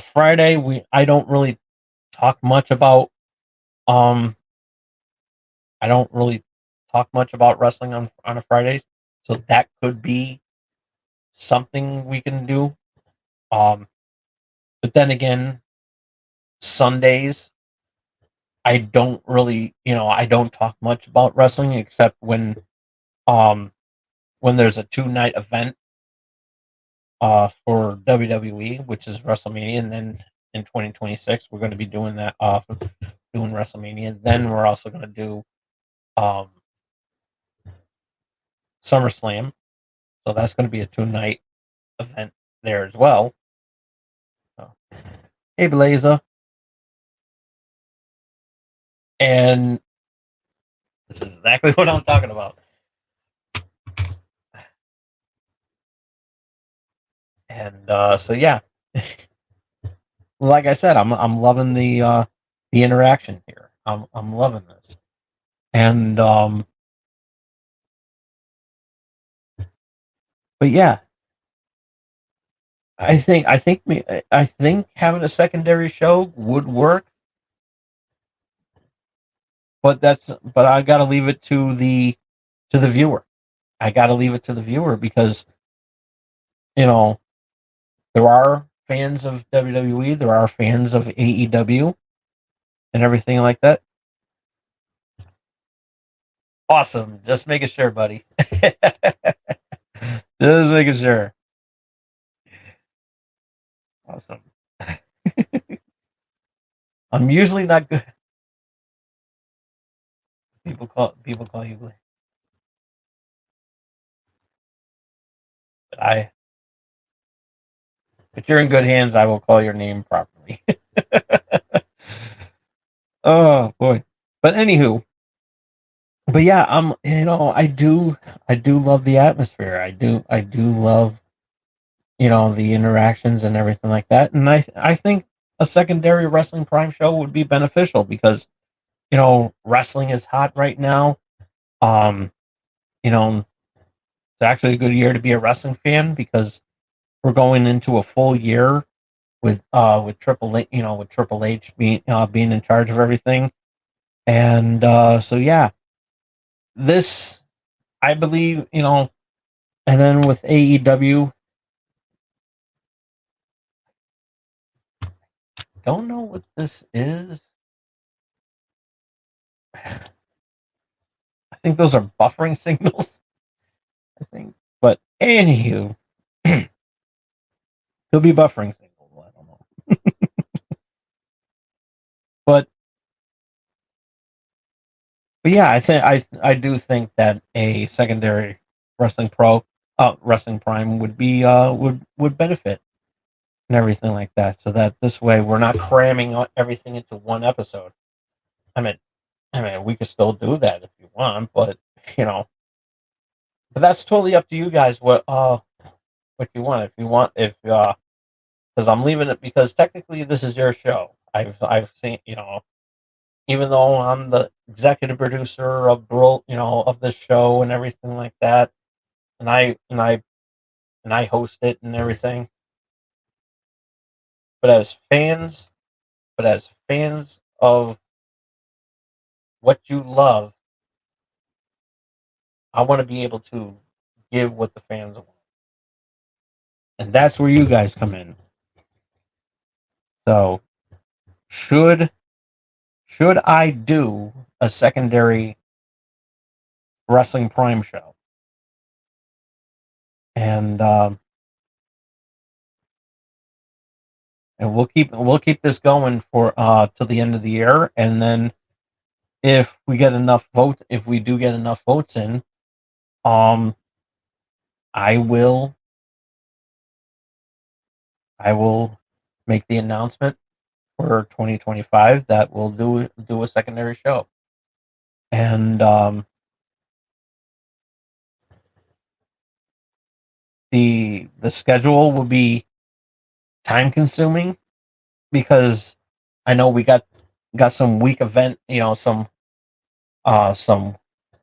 Friday, I don't really talk much about. Um, I don't really talk much about wrestling on a Friday, so that could be something we can do. Um, but then again, Sundays I don't really, I don't talk much about wrestling except um when there's a 2 night event for WWE, which is WrestleMania, and then in 2026 we're going to be doing that doing WrestleMania. Then we're also going to do um SummerSlam, so that's going to be a 2 night event there as well. So, hey, Blaza, and this is exactly what I'm talking about. And so yeah, like I said, I'm loving the interaction here. I'm loving this, and but yeah, I think having a secondary show would work, but I got to leave it to the viewer. I got to leave it to the viewer because you know there are fans of WWE, there are fans of AEW, and everything like that. Awesome, just making sure, buddy. Just making sure. Awesome. I'm usually not good. People call you, but I but you're in good hands. I will call your name properly. Oh boy. But anywho, but yeah, I do love the atmosphere. I do love the interactions and everything like that. And I think a secondary wrestling prime show would be beneficial because wrestling is hot right now. Um, it's actually a good year to be a wrestling fan because we're going into a full year with Triple H, with Triple H being in charge of everything. And so yeah, this I believe, and then with AEW, don't know what this is. I think those are buffering signals. I think, but anywho, could be buffering signals. I don't know, but yeah, I do think that a secondary wrestling prime would be would benefit and everything like that, so that this way we're not cramming everything into one episode. I mean, we could still do that if you want, but you know, but that's totally up to you guys. What you want? If you want, if because I'm leaving it because technically this is your show. I've seen even though I'm the executive producer of of this show and everything like that, and I host it and everything. But as fans, of what you love, I want to be able to give what the fans want, and that's where you guys come in. So should I do a secondary wrestling prime show, and we'll keep this going for till the end of the year, and then if we do get enough votes in, um, I will I will make the announcement for 2025 that we'll do a secondary show, and the schedule will be time consuming because I know we got some week event, some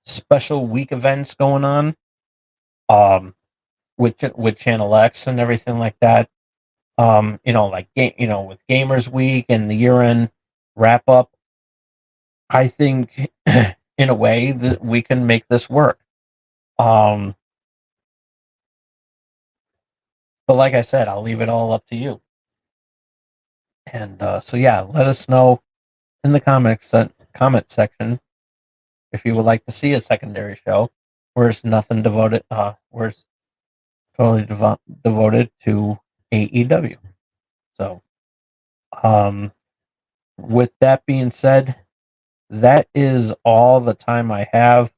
special week events going on, um, with Channel X and everything like that. Like with Gamers Week and the year end wrap up. I think in a way that we can make this work. But like I said, I'll leave it all up to you. And so yeah, let us know in the comment section if you would like to see a secondary show where it's nothing devoted, where it's totally devoted to AEW. So, with that being said, that is all the time I have.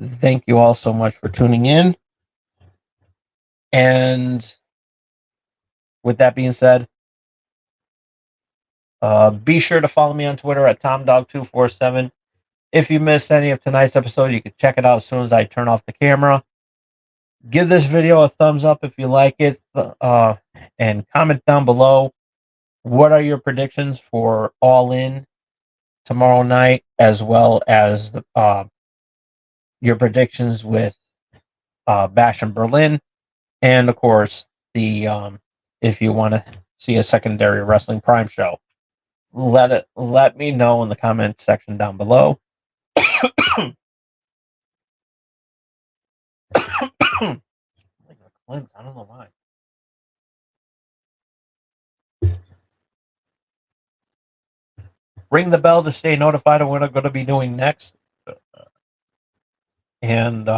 Thank you all so much for tuning in. And with that being said, be sure to follow me on Twitter at TomDog247. If you missed any of tonight's episode, you can check it out as soon as I turn off the camera. Give this video a thumbs up if you like it, and comment down below what are your predictions for All In tomorrow night, as well as your predictions with Bash in Berlin, and of course the if you want to see a secondary Wrestling Prime show. Let me know in the comment section down below. I don't know why. Ring the bell to stay notified of what I'm going to be doing next. And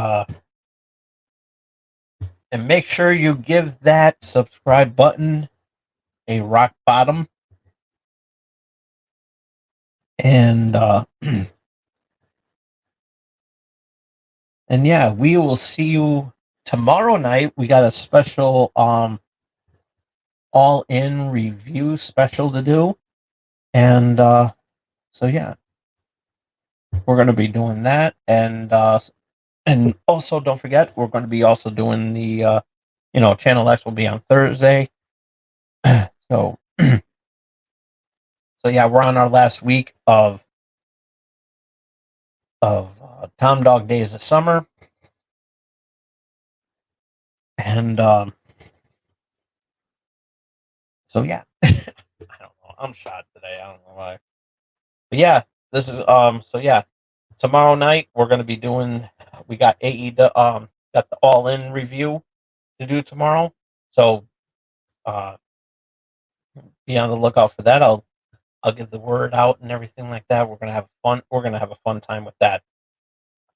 make sure you give that subscribe button a rock bottom. And and yeah, we will see you tomorrow night. We got a special All In review special to do. And so yeah, we're going to be doing that. And also don't forget, we're going to be also doing the Channel X will be on Thursday. So so yeah, we're on our last week of Tom Dog Days of Summer. And so yeah. I don't know. I'm shot today. I don't know why. But yeah, this is so yeah. Tomorrow night we're gonna be doing we got got the All In review to do tomorrow. So be on the lookout for that. I'll get the word out and everything like that. We're gonna have fun. We're gonna have a fun time with that.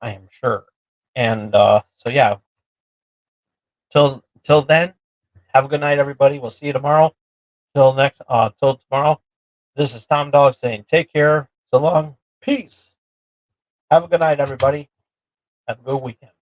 I am sure. And so yeah. Till then, have a good night, everybody. We'll see you tomorrow. Till tomorrow. This is Tom Dog saying take care. So long. Peace. Have a good night, everybody. Have a good weekend.